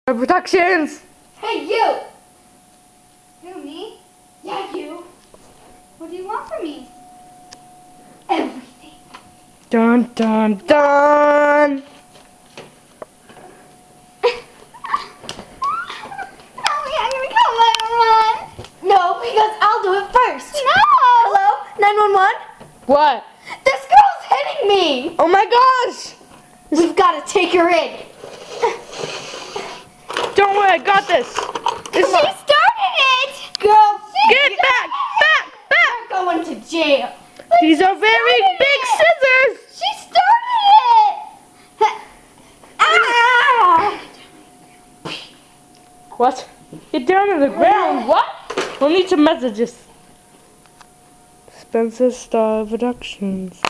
Productions! Hey, you! Who, me? Yeah, you. What do you want from me? Everything. Dun dun dun! Tell me I'm gonna call 911. No, because I'll do it first. No! Hello? 911? What? This girl's hitting me. Oh my gosh! We've got to take her in. Don't worry, I got this! This She started it! Girl, Get back! Back! Back! you're going to jail. These are very big scissors! She started it! Ah! What? Get down on the ground, what? We'll need some messages. Spencer Star Productions.